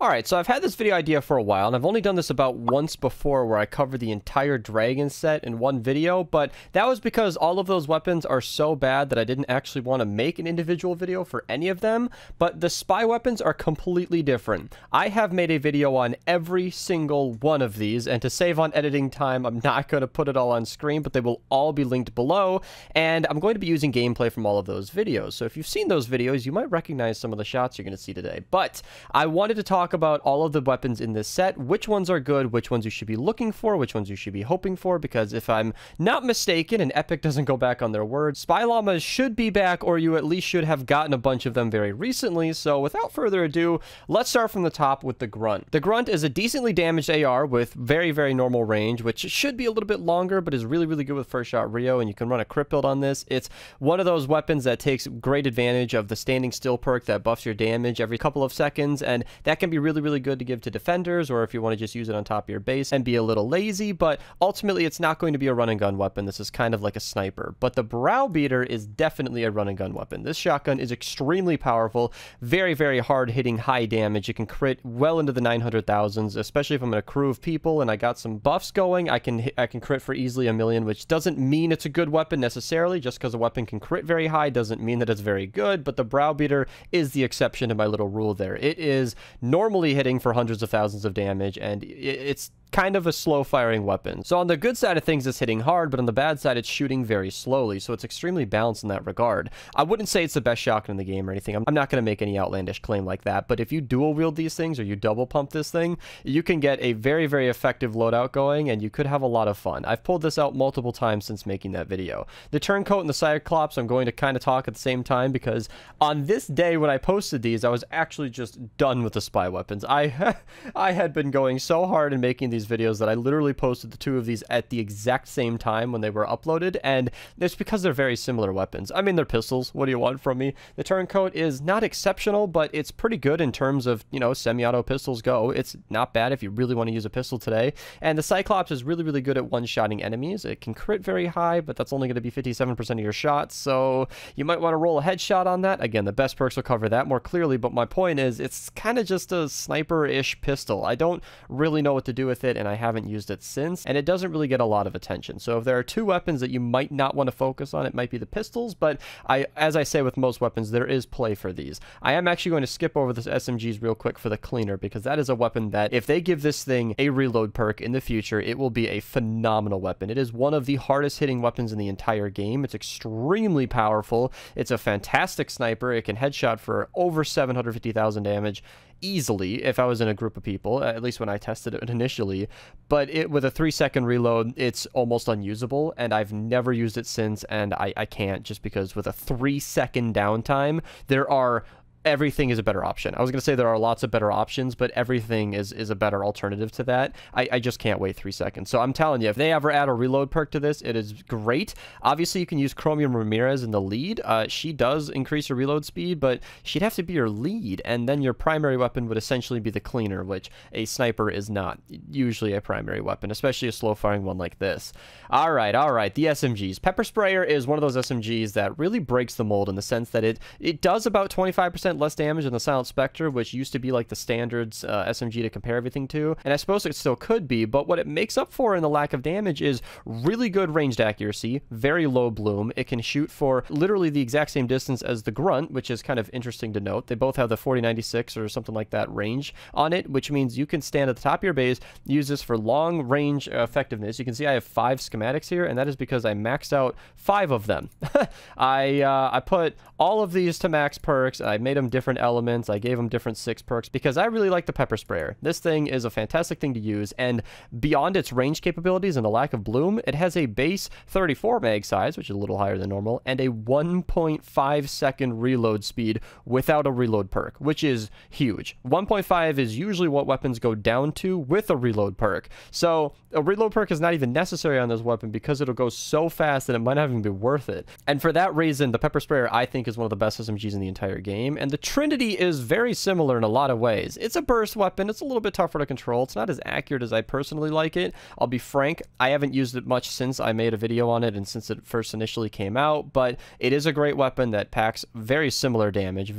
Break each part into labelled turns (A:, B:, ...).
A: Alright, so I've had this video idea for a while, and I've only done this about once before where I covered the entire dragon set in one video, but that was because all of those weapons are so bad that I didn't actually want to make an individual video for any of them, but the spy weapons are completely different. I have made a video on every single one of these, and to save on editing time, I'm not going to put it all on screen, but they will all be linked below, and I'm going to be using gameplay from all of those videos. So if you've seen those videos, you might recognize some of the shots you're going to see today, but I wanted to talk about all of the weapons in this set, which ones are good, which ones you should be looking for, which ones you should be hoping for, because if I'm not mistaken, and Epic doesn't go back on their word, Spy Llamas should be back, or you at least should have gotten a bunch of them very recently. So without further ado, let's start from the top with the Grunt. The Grunt is a decently damaged AR with very, very normal range, which should be a little bit longer, but is really, really good with first shot Rio, and you can run a crit build on this. It's one of those weapons that takes great advantage of the standing still perk that buffs your damage every couple of seconds, and that can be really, really good to give to defenders, or if you want to just use it on top of your base and be a little lazy, but ultimately it's not going to be a run and gun weapon. This is kind of like a sniper, but the Browbeater is definitely a run and gun weapon. This shotgun is extremely powerful, very, very hard hitting, high damage. It can crit well into the 900,000s, especially if I'm in a crew of people and I got some buffs going. I can crit for easily 1,000,000, which doesn't mean it's a good weapon necessarily. Just because a weapon can crit very high doesn't mean that it's very good, but the Browbeater is the exception to my little rule there. It is normally hitting for hundreds of thousands of damage, and it's kind of a slow firing weapon. So on the good side of things, it's hitting hard, but on the bad side, it's shooting very slowly, so it's extremely balanced in that regard. I wouldn't say it's the best shotgun in the game or anything. I'm not going to make any outlandish claim like that, but if you dual wield these things or you double pump this thing, you can get a very, very effective loadout going, and you could have a lot of fun. I've pulled this out multiple times since making that video. The Turncoat and the Cyclops, I'm going to kind of talk at the same time, because on this day when I posted these, I was actually just done with the spy weapons. I had been going so hard in making these videos that I literally posted the two of these at the exact same time when they were uploaded, and it's because they're very similar weapons. I mean, they're pistols. What do you want from me? The Turncoat is not exceptional, but it's pretty good in terms of, you know, semi-auto pistols go. It's not bad if you really want to use a pistol today. And the Cyclops is really, really good at one-shotting enemies. It can crit very high, but that's only going to be 57% of your shots, so you might want to roll a headshot on that. Again, the best perks will cover that more clearly, but my point is, it's kind of just a sniper-ish pistol. I don't really know what to do with it, and I haven't used it since, and it doesn't really get a lot of attention. So if there are two weapons that you might not want to focus on, it might be the pistols, but as I say with most weapons, there is play for these. I am actually going to skip over this SMGs real quick for the Cleaner, because that is a weapon that if they give this thing a reload perk in the future, it will be a phenomenal weapon. It is one of the hardest hitting weapons in the entire game. It's extremely powerful. It's a fantastic sniper. It can headshot for over 750,000 damage easily if I was in a group of people, at least when I tested it initially, but with a 3-second reload, it's almost unusable, and I've never used it since, and I can't, just because with a 3-second downtime, everything is a better option. I was going to say there are lots of better options, but everything is a better alternative to that. I just can't wait 3 seconds. So I'm telling you, if they ever add a reload perk to this, it is great. Obviously, you can use Chromium Ramirez in the lead. She does increase your reload speed, but she'd have to be your lead, and then your primary weapon would essentially be the Cleaner, which a sniper is not usually a primary weapon, especially a slow-firing one like this. All right, the SMGs. Pepper Sprayer is one of those SMGs that really breaks the mold in the sense that it does about 25% less damage than the Silent Spectre, which used to be like the standards SMG to compare everything to, and I suppose it still could be, but what it makes up for in the lack of damage is really good ranged accuracy, very low bloom. It can shoot for literally the exact same distance as the Grunt, which is kind of interesting to note. They both have the 4096 or something like that range on it, which means you can stand at the top of your base, use this for long range effectiveness. You can see I have 5 schematics here, and that is because I maxed out 5 of them. I put all of these to max perks. I made them different elements. I gave them different 6 perks because I really like the Pepper Sprayer. This thing is a fantastic thing to use, and beyond its range capabilities and the lack of bloom, it has a base 34 mag size, which is a little higher than normal, and a 1.5 second reload speed without a reload perk, which is huge. 1.5 is usually what weapons go down to with a reload perk. So a reload perk is not even necessary on this weapon because it'll go so fast that it might not even be worth it. And for that reason, the Pepper Sprayer I think is one of the best SMGs in the entire game, and And the Trinity is very similar in a lot of ways. It's a burst weapon. It's a little bit tougher to control. It's not as accurate as I personally like it. I'll be frank, I haven't used it much since I made a video on it and since it first initially came out, but it is a great weapon that packs very similar damage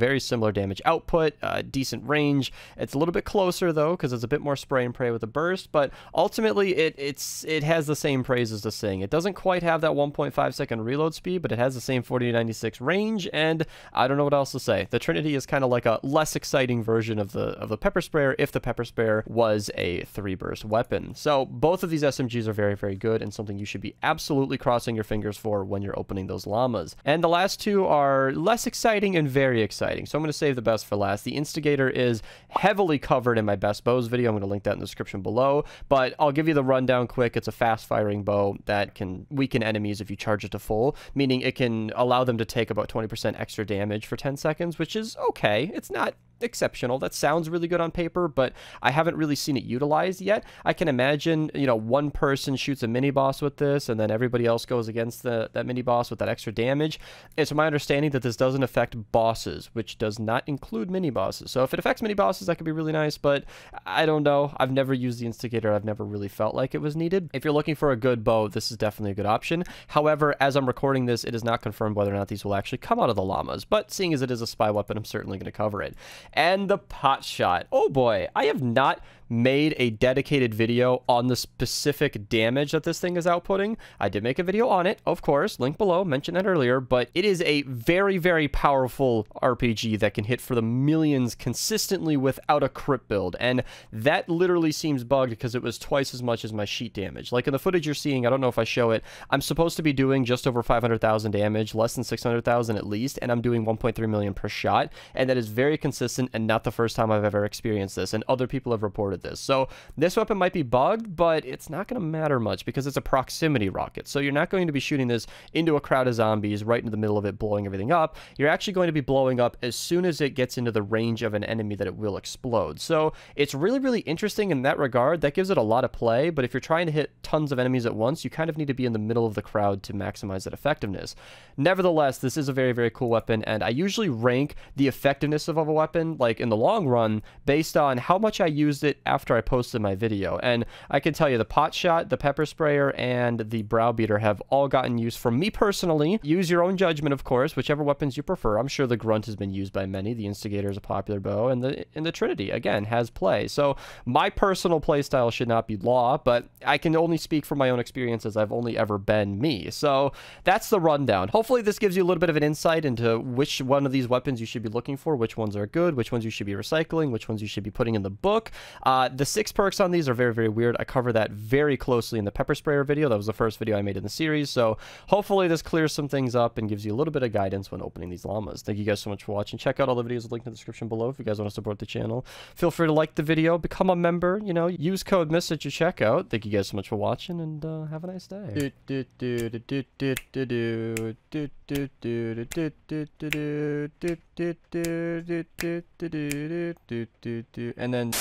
A: output, decent range. It's a little bit closer though, because it's a bit more spray and pray with a burst, but ultimately it has the same praise as the Sing. It doesn't quite have that 1.5 second reload speed, but it has the same 40 to 96 range, and I don't know what else to say. The Trinity is kind of like a less exciting version of the pepper sprayer if the pepper sprayer was a 3-burst weapon. So both of these SMGs are very, very good and something you should be absolutely crossing your fingers for when you're opening those llamas. And the last two are less exciting and very exciting, so I'm going to save the best for last. The Instigator is heavily covered in my best bows video. I'm going to link that in the description below, but I'll give you the rundown quick. It's a fast firing bow that can weaken enemies if you charge it to full, meaning it can allow them to take about 20% extra damage for 10 seconds, which is okay. It's not exceptional. That sounds really good on paper, but I haven't really seen it utilized yet. I can imagine, you know, one person shoots a mini boss with this and then everybody else goes against that mini boss with that extra damage. It's my understanding that this doesn't affect bosses, which does not include mini bosses. So if it affects mini bosses, that could be really nice, but I don't know. I've never used the Instigator. I've never really felt like it was needed. If you're looking for a good bow, this is definitely a good option. However, as I'm recording this, it is not confirmed whether or not these will actually come out of the llamas, but seeing as it is a spy weapon, I'm certainly going to cover it. And the pot shot. Oh boy, I have not made a dedicated video on the specific damage that this thing is outputting. I did make a video on it, of course, link below, mentioned that earlier, but it is a very, very powerful RPG that can hit for the millions consistently without a crit build, and that literally seems bugged because it was twice as much as my sheet damage. Like in the footage you're seeing, I don't know if I show it, I'm supposed to be doing just over 500,000 damage, less than 600,000 at least, and I'm doing 1.3 million per shot, and that is very consistent and not the first time I've ever experienced this, and other people have reported this. So this weapon might be bugged, but it's not going to matter much because it's a proximity rocket. So you're not going to be shooting this into a crowd of zombies right into the middle of it, blowing everything up. You're actually going to be blowing up as soon as it gets into the range of an enemy that it will explode. So it's really, really interesting in that regard. That gives it a lot of play, but if you're trying to hit tons of enemies at once, you kind of need to be in the middle of the crowd to maximize that effectiveness. Nevertheless, this is a very, very cool weapon, and I usually rank the effectiveness of a weapon, like in the long run, based on how much I used it after I posted my video. And I can tell you the pot shot, the pepper sprayer, and the browbeater have all gotten used from me personally. Use your own judgment, of course, whichever weapons you prefer. I'm sure the grunt has been used by many. The Instigator is a popular bow, and the Trinity, again, has play. So my personal playstyle should not be law, but I can only speak from my own experience as I've only ever been me. So that's the rundown. Hopefully this gives you a little bit of an insight into which one of these weapons you should be looking for, which ones are good, which ones you should be recycling, which ones you should be putting in the book. The 6 perks on these are very, very weird. I cover that very closely in the pepper sprayer video. That was the first video I made in the series. So hopefully this clears some things up and gives you a little bit of guidance when opening these llamas. Thank you guys so much for watching. Check out all the videos linked in the description below if you guys want to support the channel. Feel free to like the video, become a member, you know, use code MIST at your checkout. Thank you guys so much for watching, and have a nice day. And then